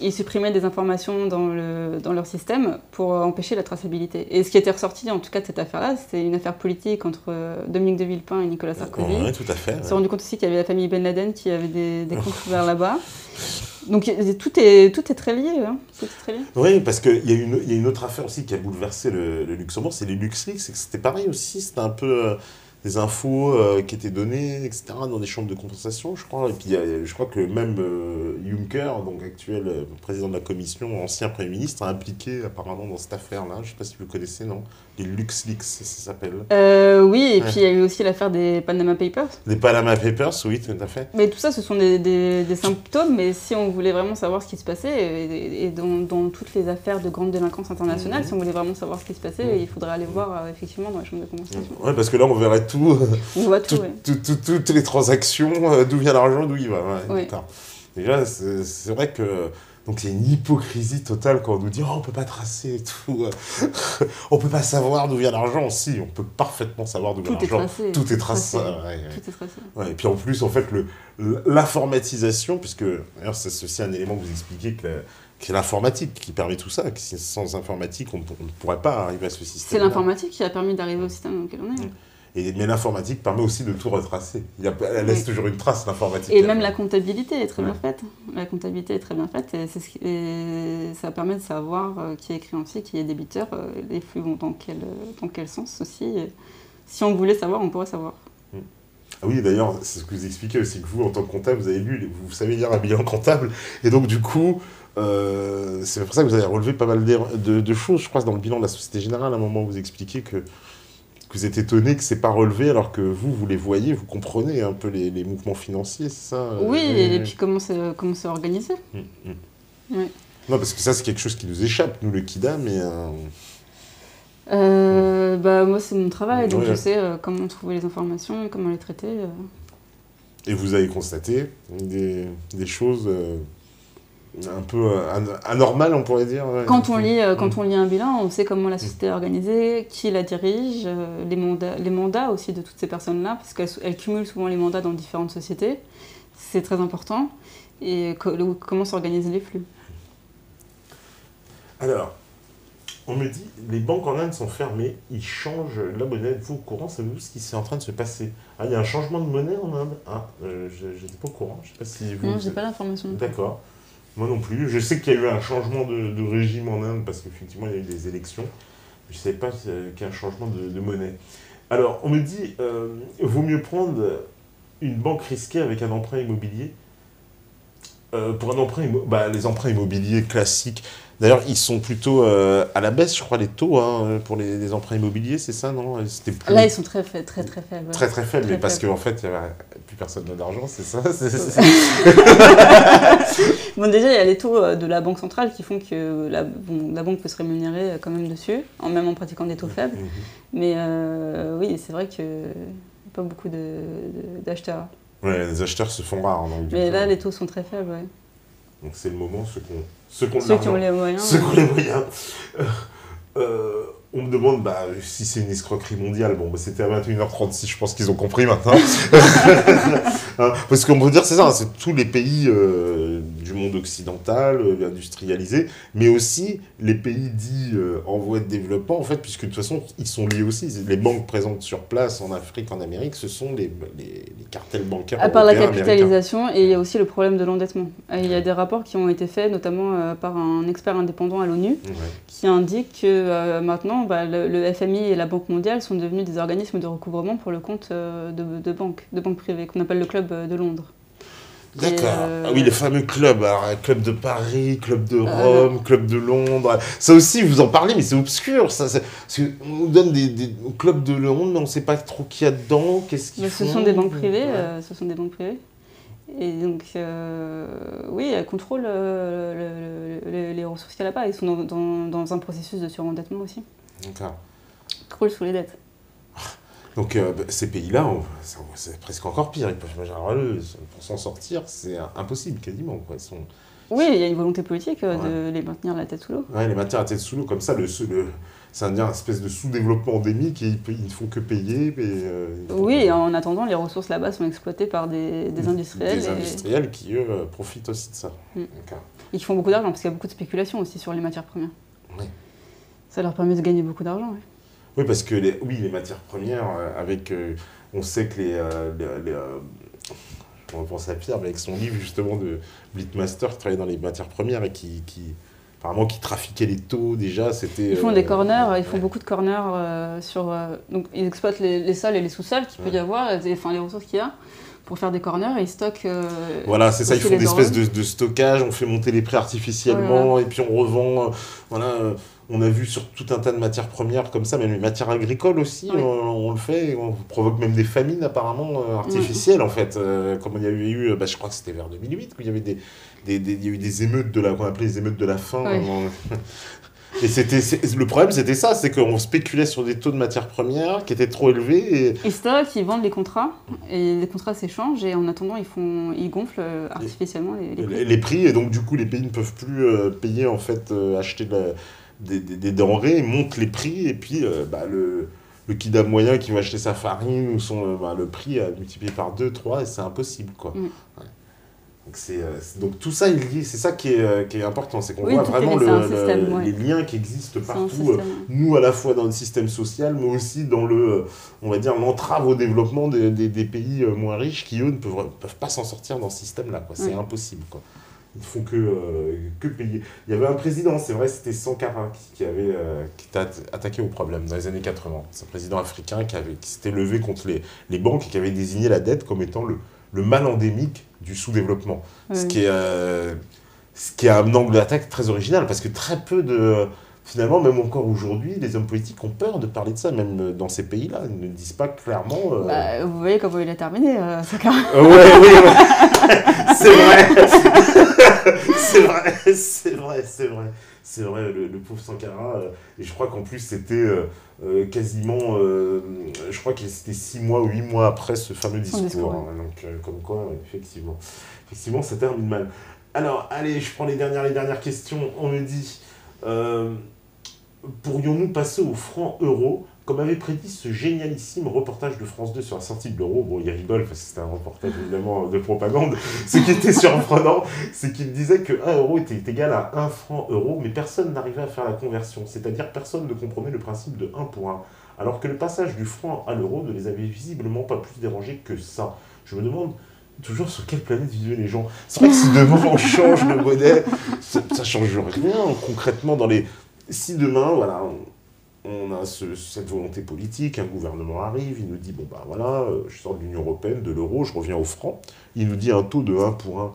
Ils supprimaient des informations dans leur système pour empêcher la traçabilité. Et ce qui était ressorti, en tout cas de cette affaire-là, c'était une affaire politique entre Dominique de Villepin et Nicolas Sarkozy. Oui, tout à fait. On s'est rendu compte aussi qu'il y avait la famille Ben Laden qui avait des comptes ouverts là-bas. Donc tout est très lié. Hein. Très lié. Oui, parce qu'il y a une autre affaire aussi qui a bouleversé le Luxembourg, c'est les LuxLeaks. C'était pareil aussi, c'était un peu... des infos qui étaient données, etc., dans des chambres de compensation, je crois. Et puis, je crois que même Juncker, donc actuel président de la Commission, ancien Premier ministre, a impliqué apparemment dans cette affaire-là. Je ne sais pas si vous le connaissez, non? Les LuxLeaks, ça s'appelle. Oui, et puis il y a eu aussi l'affaire des Panama Papers. Les Panama Papers, oui, tout à fait. Mais tout ça, ce sont des symptômes, mais si on voulait vraiment savoir ce qui se passait, et dans toutes les affaires de grande délinquance internationale, si on voulait vraiment savoir ce qui se passait, il faudrait aller voir effectivement dans les chambres de compensation. Oui, parce que là, on verrait tout. On voit tout, toutes les transactions, d'où vient l'argent, d'où il va. Ouais, d'accord. Déjà, c'est vrai que... Donc, il y a une hypocrisie totale quand on nous dit « Oh, on peut pas tracer et tout. On peut pas savoir d'où vient l'argent. » Si, on peut parfaitement savoir d'où vient l'argent. Tout est tracé. Tout est tracé. Ouais, et puis en plus, en fait, l'informatisation, puisque d'ailleurs, c'est aussi un élément que vous expliquez que l'informatique qui permet tout ça, que sans informatique, on ne pourrait pas arriver à ce système. C'est l'informatique qui a permis d'arriver au système dans lequel on est. Mais l'informatique permet aussi de tout retracer. Elle laisse toujours une trace, l'informatique. Et même la comptabilité est très bien faite. La comptabilité est très bien faite et ça permet de savoir qui est créancier, qui est débiteur, les flux vont dans quel sens aussi. Et si on voulait savoir, on pourrait savoir. Ah oui, d'ailleurs, c'est ce que vous expliquez aussi, que vous, en tant que comptable, vous savez lire un bilan comptable. Et donc, du coup, c'est pour ça que vous avez relevé pas mal de choses, je crois, dans le bilan de la Société Générale, à un moment où vous expliquez que vous êtes étonné que ce n'est pas relevé, alors que vous les voyez, vous comprenez un peu les mouvements financiers, c'est ça? Oui, et puis comment c'est organisé. Ouais. Non, parce que ça, c'est quelque chose qui nous échappe, nous, le KIDA, mais... moi, c'est mon travail, donc je sais comment trouver les informations, comment les traiter. Et vous avez constaté des choses un peu anormales, on pourrait dire. Ouais. Quand on lit un bilan, on sait comment la société est organisée, qui la dirige, les mandats aussi de toutes ces personnes-là, parce qu'elles cumulent souvent les mandats dans différentes sociétés. C'est très important. Et comment s'organisent les flux. Alors, on me dit, les banques en Inde sont fermées, ils changent la monnaie. Vous, au courant, savez-vous ce qui est en train de se passer? Ah, il y a un changement de monnaie en Inde? Ah, je n'étais pas au courant, je ne sais pas si vous... Non, je n'ai pas l'information. D'accord. Moi non plus. Je sais qu'il y a eu un changement de régime en Inde, parce qu'effectivement, il y a eu des élections. Je ne savais pas qu'il y a un changement de monnaie. Alors, on me dit, vaut mieux prendre une banque risquée avec un emprunt immobilier. Pour un emprunt les emprunts immobiliers classiques, d'ailleurs, ils sont plutôt à la baisse, je crois, les taux pour les emprunts immobiliers, c'est ça, non? Là, ils sont très faibles. Très faibles, mais parce qu'en fait, il n'y avait plus personne d'argent, c'est ça? Bon, déjà, il y a les taux de la Banque centrale qui font que la banque peut se rémunérer quand même dessus, même en pratiquant des taux faibles. Mais oui, c'est vrai qu'il n'y a pas beaucoup d'acheteurs. Ouais, les acheteurs se font rares. Donc, mais là, les taux sont très faibles, ouais. Donc c'est le moment, ceux qui ont les moyens. Ceux qui ont les moyens. On me demande si c'est une escroquerie mondiale. Bon, c'était à 21h36, je pense qu'ils ont compris maintenant. Parce qu'on peut dire, c'est ça, c'est tous les pays du monde occidental, industrialisé, mais aussi les pays dits en voie de développement, en fait, puisque de toute façon, ils sont liés aussi. Les banques présentes sur place en Afrique, en Amérique, ce sont les cartels bancaires à part la européens, capitalisation, et il y a aussi le problème de l'endettement. Il y a des rapports qui ont été faits, notamment par un expert indépendant à l'ONU, qui indique que maintenant, le FMI et la Banque mondiale sont devenus des organismes de recouvrement pour le compte de banques privées, qu'on appelle le Club de Londres. D'accord. Ah oui, les fameux clubs. Alors, Club de Paris, Club de Rome, Club de Londres. Ça aussi, vous en parlez, mais c'est obscur. Ça, parce qu'on nous donne des clubs de Londres, mais on ne sait pas trop qui y a dedans, qu'est-ce qu'ils font. Ce sont des banques privées. Ce sont des banques privées. Et donc, oui, elles contrôlent les ressources qu'il y a là-bas. Ils sont dans un processus de surendettement aussi. D'accord. Ils croulent sous les dettes. Donc ces pays-là, c'est presque encore pire. Ils peuvent, genre, pour s'en sortir, c'est impossible quasiment. Quoi. Oui, il y a une volonté politique de les maintenir la tête sous l'eau. Oui, les maintenir la tête sous l'eau, comme ça, c'est une espèce de sous-développement endémique et ils ne font que payer. Oui, et en attendant, les ressources là-bas sont exploitées par des industriels. Des industriels qui, eux, profitent aussi de ça. Et qui font beaucoup d'argent, parce qu'il y a beaucoup de spéculation aussi sur les matières premières. Oui. Ça leur permet de gagner beaucoup d'argent, oui. Oui, parce que les matières premières, on sait que on pense à Pierre, mais avec son livre justement de Blitmaster, qui travaillait dans les matières premières et apparemment qui trafiquait les taux déjà, c'était... Ils font des corners, ils font beaucoup de corners donc ils exploitent les sols et les sous-sols qu'il peut y avoir, les ressources qu'il y a, pour faire des corners et ils stockent... voilà, c'est ça, ils font des espèces de stockage, on fait monter les prix artificiellement et puis on revend... on a vu sur tout un tas de matières premières comme ça, même les matières agricoles aussi, on le fait, et on provoque même des famines apparemment artificielles en fait. Comme il y avait eu, je crois que c'était vers 2008, où il y avait il y a eu des émeutes qu'on appelait les émeutes de la faim. Et le problème c'était ça, c'est qu'on spéculait sur des taux de matières premières qui étaient trop élevés. Ils stockent, ils vendent les contrats, et les contrats s'échangent, et en attendant ils gonflent artificiellement les prix. Les prix, et donc du coup les pays ne peuvent plus payer en fait, acheter des denrées, montent les prix, et puis le kidam moyen qui va acheter sa farine, ou le prix a multiplié par 2, 3, et c'est impossible, quoi. Donc tout ça est lié, c'est ça qui est important, c'est qu'on voit vraiment les liens qui existent partout, nous à la fois dans le système social, mais aussi dans on va dire, l'entrave au développement des pays moins riches qui, eux, ne peuvent pas s'en sortir dans ce système-là, quoi. C'est impossible, quoi. Ils ne font que payer. Il y avait un président, c'est vrai, c'était Sankara qui était attaqué au problème dans les années 80. C'est un président africain qui s'était levé contre les banques et qui avait désigné la dette comme étant le mal endémique du sous-développement. Ce qui est un angle d'attaque très original, parce que très peu finalement, même encore aujourd'hui, les hommes politiques ont peur de parler de ça, même dans ces pays-là. Ils ne disent pas clairement... vous voyez comment il a terminé, Sankara. Oui. C'est vrai. C'est vrai, le pauvre Sankara. Et je crois qu'en plus, c'était quasiment... je crois que c'était 6 mois ou 8 mois après ce fameux discours. Donc, comme quoi, effectivement, ça termine mal. Alors, allez, je prends les dernières questions. On me dit... pourrions-nous passer au franc euro, comme avait prédit ce génialissime reportage de France 2 sur la sortie de l'euro? Bon, il rigole parce que c'était un reportage évidemment de propagande. Ce qui était surprenant, c'est qu'il disait que 1 euro était égal à 1 franc euro, mais personne n'arrivait à faire la conversion, c'est-à-dire personne ne comprenait le principe de 1 pour 1, alors que le passage du franc à l'euro ne les avait visiblement pas plus dérangés que ça. Je me demande toujours sur quelle planète vivent les gens. C'est vrai que si demain on change de monnaie, ça change rien concrètement dans les... Si demain, voilà, on a cette volonté politique, un gouvernement arrive, il nous dit, je sors de l'Union européenne, de l'euro, je reviens au franc, il nous dit un taux de 1 pour 1.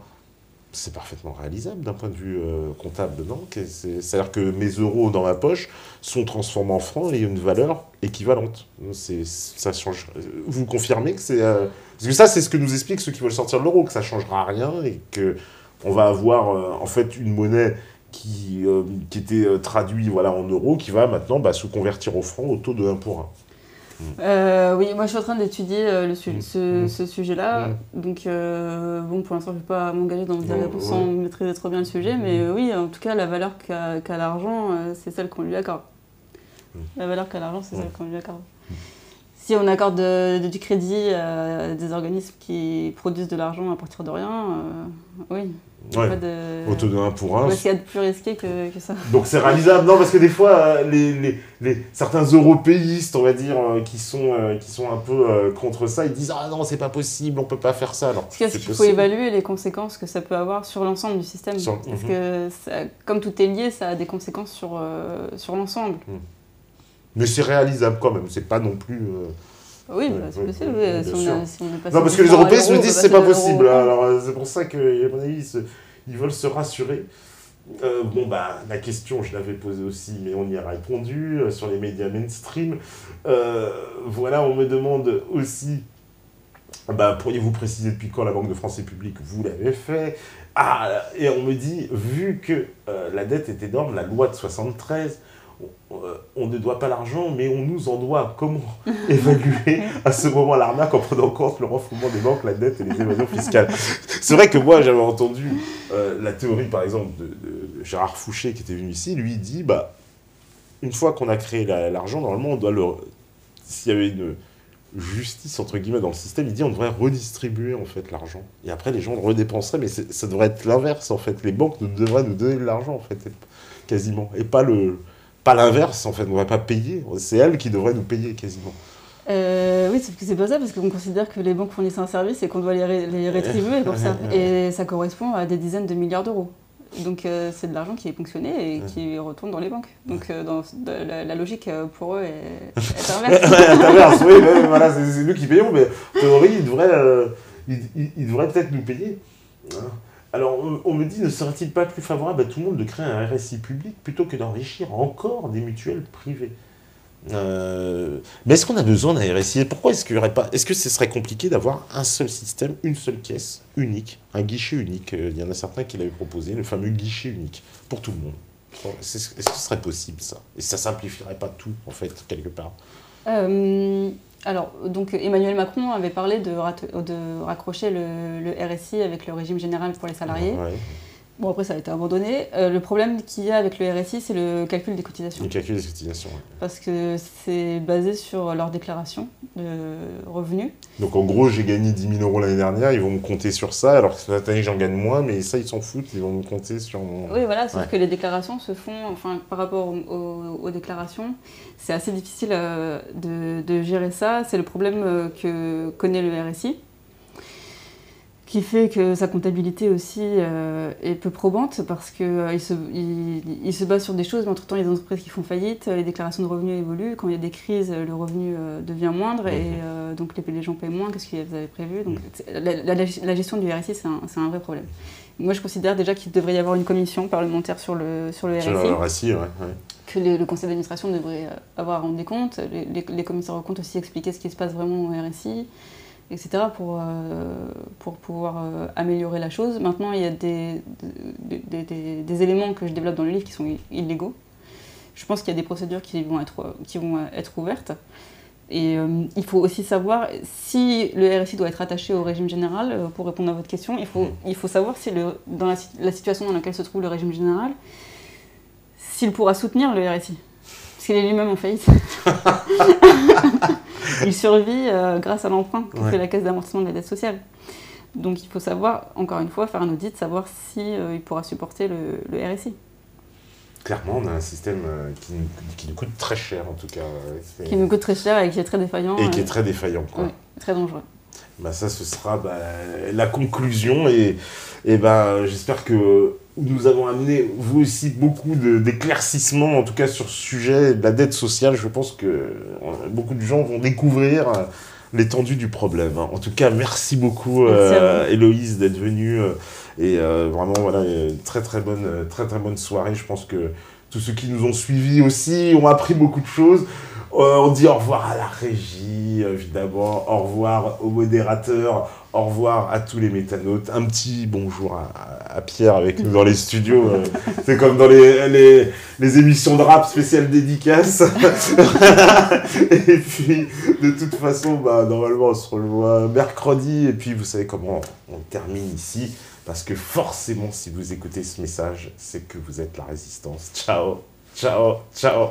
C'est parfaitement réalisable d'un point de vue comptable, non? C'est-à-dire que mes euros dans ma poche sont transformés en francs et une valeur équivalente. Ça change. Vous confirmez que c'est... Parce que ça, c'est ce que nous expliquent ceux qui veulent sortir de l'euro, que ça ne changera rien et qu'on va avoir en fait une monnaie qui était traduit en euros, qui va maintenant se convertir au franc au taux de 1 pour 1. Oui, moi je suis en train d'étudier ce sujet-là. Donc, pour l'instant, je ne vais pas m'engager dans des réponses sans maîtriser trop bien le sujet, mais oui, en tout cas, la valeur qu'a l'argent, c'est celle qu'on lui accorde. La valeur qu'a l'argent, c'est celle qu'on lui accorde. Si on accorde du crédit à des organismes qui produisent de l'argent à partir de rien, oui. Ouais. On te donne un pour un. Parce qu'il y a de plus risqué que ça. Donc c'est réalisable. Non, parce que des fois, certains européistes, on va dire, qui sont un peu contre ça, ils disent « Ah non, c'est pas possible, on peut pas faire ça. » Parce qu'il faut évaluer les conséquences que ça peut avoir sur l'ensemble du système. Parce que, comme tout est lié, ça a des conséquences sur l'ensemble. Mais c'est réalisable quand même, c'est pas non plus... Oui, c'est possible. Non, parce que les Européens me disent c'est pas possible. Alors c'est pour ça que, à mon avis, ils veulent se rassurer. La question, je l'avais posée aussi, mais on y a répondu sur les médias mainstream. Voilà, on me demande aussi, pourriez-vous préciser depuis quand la Banque de France est publique? Vous l'avez fait. Et on me dit, vu que la dette est énorme, la loi de 73, on ne doit pas l'argent, mais on nous en doit. Comment évaluer à ce moment l'arnaque en prenant en compte le renflouement des banques, la dette et les évasions fiscales? C'est vrai que moi, j'avais entendu la théorie, par exemple, de Gérard Fouché, qui était venu ici. Lui, il dit, une fois qu'on a créé l'argent, normalement, on doit s'il y avait une justice, entre guillemets, dans le système, il dit on devrait redistribuer, en fait, l'argent. Et après, les gens le redépenseraient, mais ça devrait être l'inverse, en fait. Les banques devraient nous donner de l'argent, en fait, quasiment. Et pas l'inverse, en fait, on ne devrait pas payer. C'est elles qui devraient nous payer, quasiment. Oui, sauf que c'est pas ça, parce qu'on considère que les banques fournissent un service et qu'on doit les rétribuer comme ça. Et ça correspond à des dizaines de milliards d'euros. Donc c'est de l'argent qui est ponctionné et qui retourne dans les banques. Donc la logique pour eux est inverse. Oui, voilà, c'est nous qui payons, mais en théorie, ils devraient peut-être nous payer. Alors, on me dit, ne serait-il pas plus favorable à tout le monde de créer un RSI public plutôt que d'enrichir encore des mutuelles privées? Mais est-ce qu'on a besoin d'un RSI? Pourquoi est-ce qu'il y aurait pas... Est-ce que ce serait compliqué d'avoir un seul système, une seule caisse unique, un guichet unique? Il y en a certains qui l'avaient proposé, le fameux guichet unique, pour tout le monde. Est-ce que ce serait possible, ça? Et ça simplifierait pas tout, en fait, quelque part? Alors, donc Emmanuel Macron avait parlé de raccrocher le RSI avec le régime général pour les salariés. Ouais. Bon, après, ça a été abandonné. Le problème qu'il y a avec le RSI, c'est le calcul des cotisations. Le calcul des cotisations, oui. Parce que c'est basé sur leur déclaration de revenus. Donc, en gros, j'ai gagné 10 000 € l'année dernière, ils vont me compter sur ça, alors que cette année, j'en gagne moins, mais ça, ils s'en foutent, ils vont me compter sur mon... Oui, voilà, sauf que les déclarations se font, enfin, par rapport aux déclarations, c'est assez difficile de gérer ça. C'est le problème que connaît le RSI, qui fait que sa comptabilité aussi est peu probante parce qu'il se base sur des choses, mais entre-temps, il y a des entreprises qui font faillite, les déclarations de revenus évoluent, quand il y a des crises, le revenu devient moindre et donc les gens payent moins que ce qu'ils avaient prévu. Donc, la gestion du RSI, c'est un vrai problème. Moi, je considère déjà qu'il devrait y avoir une commission parlementaire sur le RSI. Sur le RSI, ouais. Que le conseil d'administration devrait avoir à rendre des comptes, les commissaires aux comptes aussi expliquer ce qui se passe vraiment au RSI, etc. pour pouvoir améliorer la chose. Maintenant, il y a des éléments que je développe dans le livre qui sont illégaux. Je pense qu'il y a des procédures qui vont être ouvertes. Et il faut aussi savoir si le RSI doit être attaché au régime général. Pour répondre à votre question, il faut savoir si dans la situation dans laquelle se trouve le régime général, s'il pourra soutenir le RSI. Parce qu'il est lui-même en faillite. Il survit grâce à l'emprunt que fait la Caisse d'amortissement de la dette sociale. Donc il faut savoir, encore une fois, faire un audit, savoir s'il pourra supporter le RSI. Clairement, on a un système qui nous coûte très cher, en tout cas. Qui nous coûte très cher et qui est très défaillant. Et qui est très défaillant, quoi. Oui, très dangereux. Ça, ce sera la conclusion. Et j'espère que nous avons amené, vous aussi, beaucoup d'éclaircissements, en tout cas sur ce sujet de la dette sociale. Je pense que beaucoup de gens vont découvrir l'étendue du problème. En tout cas, merci beaucoup, Héloïse, d'être venue. Et vraiment, voilà, très très bonne soirée. Je pense que tous ceux qui nous ont suivis aussi ont appris beaucoup de choses. On dit au revoir à la régie, évidemment, au revoir aux modérateurs, au revoir à tous les métanautes. Un petit bonjour à Pierre avec nous dans les studios. C'est comme dans les émissions de rap spéciales dédicaces. Et puis, de toute façon, normalement, on se revoit mercredi. Et puis, vous savez comment on termine ici. Parce que forcément, si vous écoutez ce message, c'est que vous êtes la résistance. Ciao, ciao, ciao.